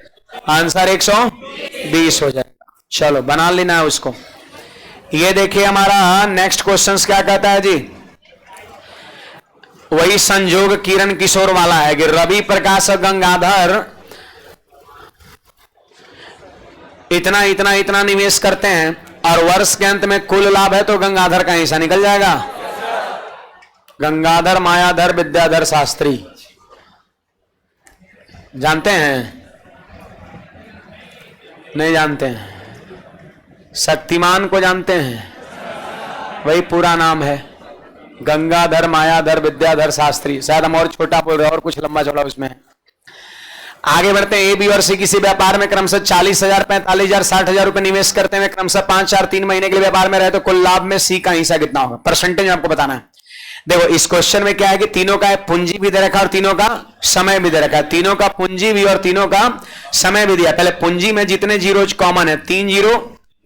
आंसर 120 हो जाएगा। चलो बना लेना है उसको। ये देखिए हमारा नेक्स्ट क्वेश्चन क्या कहता है जी, वही संजोग किरण किशोर वाला है कि रवि प्रकाश गंगाधर इतना इतना इतना निवेश करते हैं और वर्ष के अंत में कुल लाभ है, तो गंगाधर का हिस्सा निकल जाएगा। गंगाधर मायाधर विद्याधर शास्त्री जानते हैं, नहीं जानते हैं? शक्तिमान को जानते हैं, वही पूरा नाम है, गंगाधर मायाधर विद्याधर शास्त्री। शायद हम और छोटा बोल रहे हैं और कुछ लंबा चौड़ा उसमें। आगे बढ़ते हैं। ए बी और सी किसी व्यापार में क्रमशः 40,000 45,000 60,000 रुपए निवेश करते हैं, क्रमशः 5 4 3 महीने के लिए व्यापार में रहे, तो कुल लाभ में सी का हिस्सा कितना होगा, परसेंटेज आपको बताना है। देखो इस क्वेश्चन में क्या है कि तीनों का पूंजी भी दे रखा है और तीनों का समय भी दे रखा है, तीनों का पूंजी भी और तीनों का समय भी दिया। पहले पूंजी में जितने जीरोज कॉमन है 3 0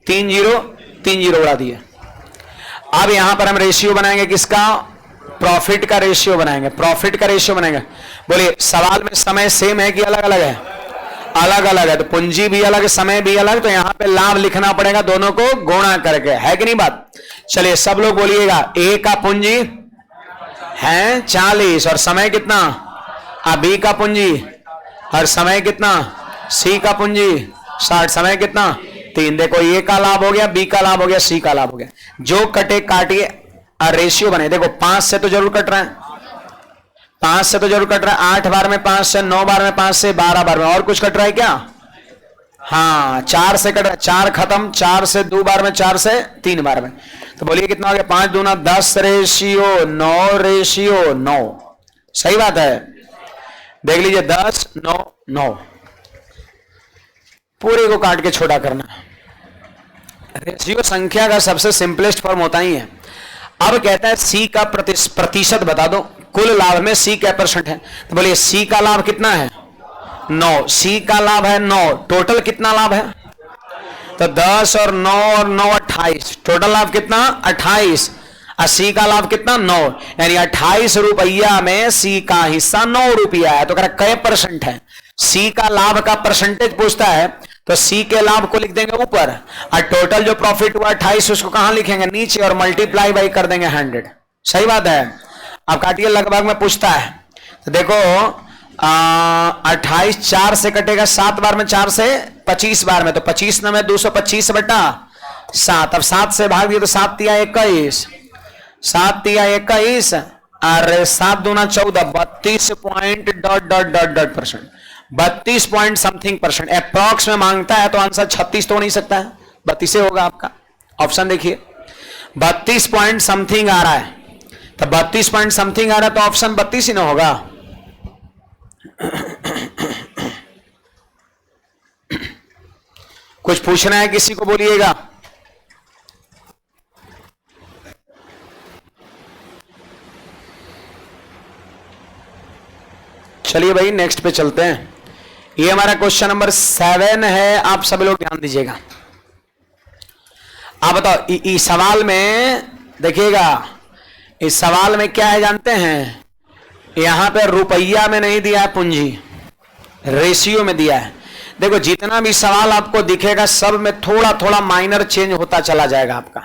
3 0 3 0 उड़ा दिए। अब यहां पर हम रेशियो बनाएंगे, किसका, प्रॉफिट का रेशियो बनाएंगे, प्रॉफिट का रेशियो बनाएंगे। बोलिए सवाल में समय सेम है कि अलग अलग है, अलग अलग है, तो पूंजी भी अलग समय भी अलग, तो यहां पे लाभ लिखना पड़ेगा दोनों को गुणा करके, है कि नहीं बात। चलिए सब लोग बोलिएगा, ए का पूंजी है 40 और समय कितना, बी का पूंजी और समय कितना, सी का पूंजी 60, समय कितना 3। देखो ए का लाभ हो गया, बी का लाभ हो गया, सी का लाभ हो गया, जो कटे काटिए और रेशियो बने। देखो 5 से तो जरूर कट रहा है, 5 से तो जरूर कट रहा है, 8 बार में 5 से, 9 बार में 5 से, 12 बार में, और कुछ कट रहा है क्या, हाँ 4 से कट रहा है, 4 खत्म, 4 से 2 बार में, 4 से 3 बार में, तो बोलिए कितना हो गया, 5 दूना 10 रेशियो 9 रेशियो 9। सही बात है, देख लीजिए 10 9 9, पूरे को काट के छोटा करना। रेशियो संख्या का सबसे सिंपलेस्ट फॉर्म होता ही है। अब कहता है सी का प्रतिशत बता दो, कुल लाभ में सी क्या परसेंट है, तो बोलिए सी का लाभ कितना है 9, सी का लाभ है 9, टोटल कितना लाभ है, तो 10 और 9 और 9 28, टोटल लाभ कितना 28, और सी का लाभ कितना 9, यानी 28 रुपया में सी का हिस्सा 9 रुपया है। तो कह रहा कै परसेंट है, सी का लाभ का परसेंटेज पूछता है, तो सी के लाभ को लिख देंगे ऊपर, और टोटल जो प्रॉफिट हुआ 28 उसको कहां लिखेंगे नीचे, और मल्टीप्लाई बाई कर देंगे 100। सही बात है। अब काटिए, लगभग में पूछता है, तो देखो 28 4 से कटेगा 7 बार में, 4 से 25 बार में, तो 25 में 225 बटा 7। अब 7 से भाग दिए तो 7 तिया 21, 7 तिया 21 और 7 दूना 14, 32 point dot dot dot dot percent, 32 point something percent. Approx में मांगता है तो आंसर 36 तो नहीं सकता है, 32 होगा आपका। ऑप्शन देखिए 32 पॉइंट समथिंग आ रहा है, तो 32 पॉइंट समथिंग आ रहा है तो ऑप्शन 32 ही ना होगा। कुछ पूछना है किसी को बोलिएगा। चलिए भाई नेक्स्ट पे चलते हैं। ये हमारा क्वेश्चन नंबर 7 है, आप सब लोग ध्यान दीजिएगा। आप बताओ इस सवाल में देखिएगा, इस सवाल में क्या है जानते हैं? यहां पे रुपया में नहीं दिया है पूंजी, रेशियो में दिया है। देखो जितना भी सवाल आपको दिखेगा सब में थोड़ा थोड़ा माइनर चेंज होता चला जाएगा आपका।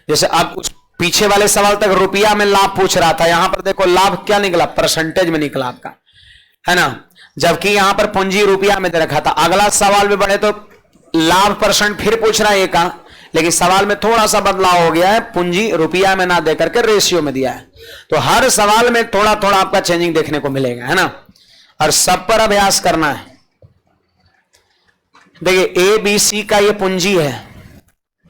जैसे अब उस पीछे वाले सवाल तक रुपया में लाभ पूछ रहा था, यहां पर देखो लाभ क्या निकला, परसेंटेज में निकला आपका, है ना। जबकि यहां पर पूंजी रुपया में दे रखा था। अगला सवाल में बढ़े तो लाभ परसेंट फिर पूछ रहा है एक का, लेकिन सवाल में थोड़ा सा बदलाव हो गया है, पूंजी रुपया में ना देकर के रेशियो में दिया है। तो हर सवाल में थोड़ा थोड़ा आपका चेंजिंग देखने को मिलेगा, है ना। और सब पर अभ्यास करना है। देखिए ABC का ये पूंजी है,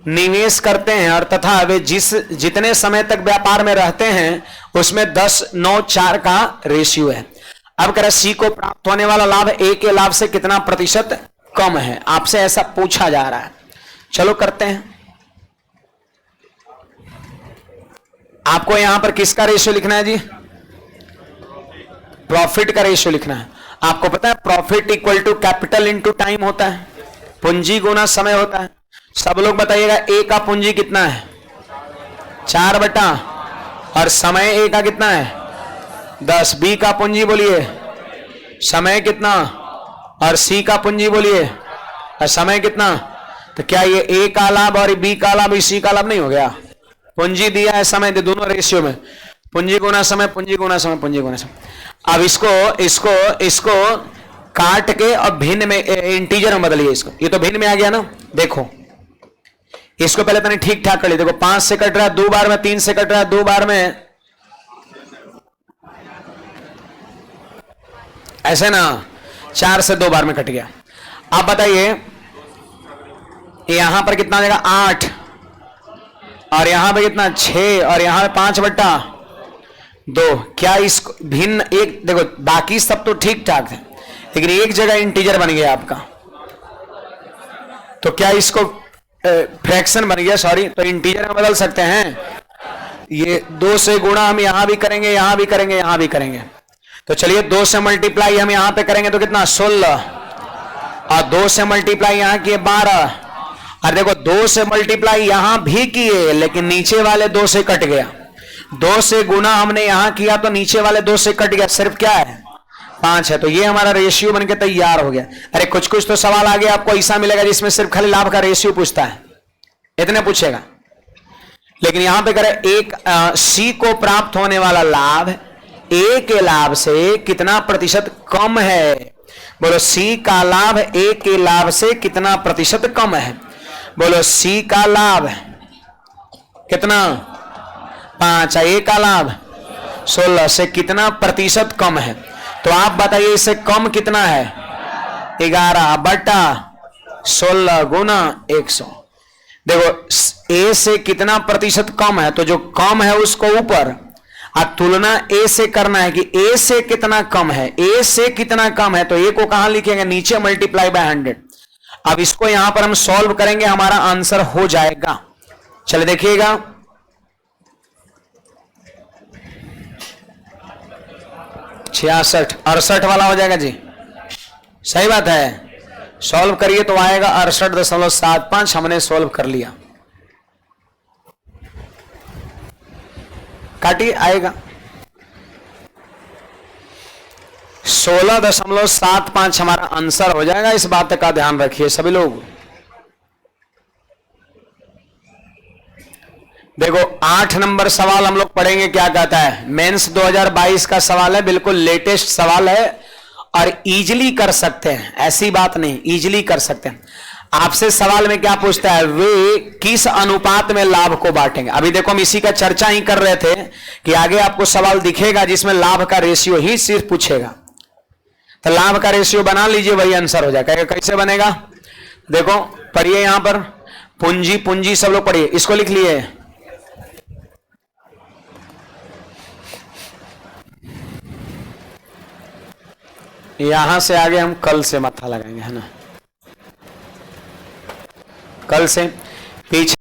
निवेश करते हैं और तथा वे जितने समय तक व्यापार में रहते हैं उसमें 10-9-4 का रेशियो है। अब कह रहे C को प्राप्त होने वाला लाभ A के लाभ से कितना प्रतिशत कम है, आपसे ऐसा पूछा जा रहा है। चलो करते हैं। आपको यहां पर किसका रेशियो लिखना है जी? प्रॉफिट का रेशियो लिखना है। आपको पता है profit equal to capital into time होता है, पूंजी गुना समय होता है। सब लोग बताइएगा A का पूंजी कितना है? 4 बटा, और समय A का कितना है? 10। B का पूंजी बोलिए, समय कितना? और C का पूंजी बोलिए, और समय कितना? तो क्या ये A का लाभ और B का लाभ C का लाभ नहीं हो गया? पूंजी दिया है, समय दे, दोनों रेशियो में, पूंजी गुना समय, पूंजी गुना समय, पूंजी गुना समय। अब इसको काट के और भिन्न में इंटीजर में बदलिए इसको। ये तो भिन्न में आ गया ना। देखो इसको पहले तने ठीक ठाक कर लिया। देखो 5 से कट रहा है 2 बार में, 3 से कट रहा है 2 बार में, ऐसे ना 4 से 2 बार में कट गया। आप बताइए यहां पर कितना आ जाएगा? 8, और यहां पे कितना? 6, और यहां पे 5 बटा 2। क्या इसको भिन्न एक, देखो बाकी सब तो ठीक ठाक है, लेकिन एक जगह इंटीजर बन गया आपका, तो क्या इसको फ्रैक्शन बन गया, सॉरी, तो इंटीजर में बदल सकते हैं। ये 2 से गुणा हम यहां भी करेंगे, यहां भी करेंगे, यहां भी करेंगे। तो चलिए 2 से मल्टीप्लाई हम यहां पे करेंगे तो कितना? 16, और 2 से मल्टीप्लाई यहां किए 12, और देखो 2 से मल्टीप्लाई यहां भी किए, लेकिन नीचे वाले 2 से कट गया। 2 से गुना हमने यहां किया तो नीचे वाले 2 से कट गया, सिर्फ क्या है? 5 है। तो ये हमारा रेशियो बनके तैयार हो गया। अरे कुछ कुछ तो सवाल आगे आपको ऐसा मिलेगा जिसमें सिर्फ खाली लाभ का रेशियो पूछता है, इतने पूछेगा। लेकिन यहां पे करें एक C को प्राप्त होने वाला लाभ A के लाभ से कितना प्रतिशत कम है। बोलो C का लाभ A के लाभ से कितना प्रतिशत कम है? बोलो C का लाभ कितना? 5, A का लाभ 16 से कितना प्रतिशत कम है? तो आप बताइए इससे कम कितना है? 11 बटा 16 गुना 100। देखो A से कितना प्रतिशत कम है, तो जो कम है उसको ऊपर, अब तुलना A से करना है कि A से कितना कम है। A से कितना कम है तो A को कहां लिखेंगे? नीचे मल्टीप्लाई बाय 100। अब इसको यहां पर हम सॉल्व करेंगे, हमारा आंसर हो जाएगा। चलिए देखिएगा, छियासठ 68 वाला हो जाएगा जी, सही बात है। सॉल्व करिए तो आएगा 68.75। हमने सॉल्व कर लिया, काटिए आएगा 16.75 हमारा आंसर हो जाएगा। इस बात का ध्यान रखिए सभी लोग। देखो 8 नंबर सवाल हम लोग पढ़ेंगे, क्या कहता है। मेंस 2022 का सवाल है, बिल्कुल लेटेस्ट सवाल है और इजीली कर सकते हैं, ऐसी बात नहीं, इजीली कर सकते हैं। आपसे सवाल में क्या पूछता है? वे किस अनुपात में लाभ को बांटेंगे। अभी देखो हम इसी का चर्चा ही कर रहे थे कि आगे आपको सवाल दिखेगा जिसमें लाभ का रेशियो ही सिर्फ पूछेगा। तो लाभ का रेशियो बना लीजिए, वही आंसर हो जाएगा। कैसे बनेगा? देखो पढ़िए, यहां पर पूंजी, पूंजी सब लोग पढ़िए, इसको लिख लिए। यहां से आगे हम कल से माथा लगाएंगे, है ना। कल से पीछे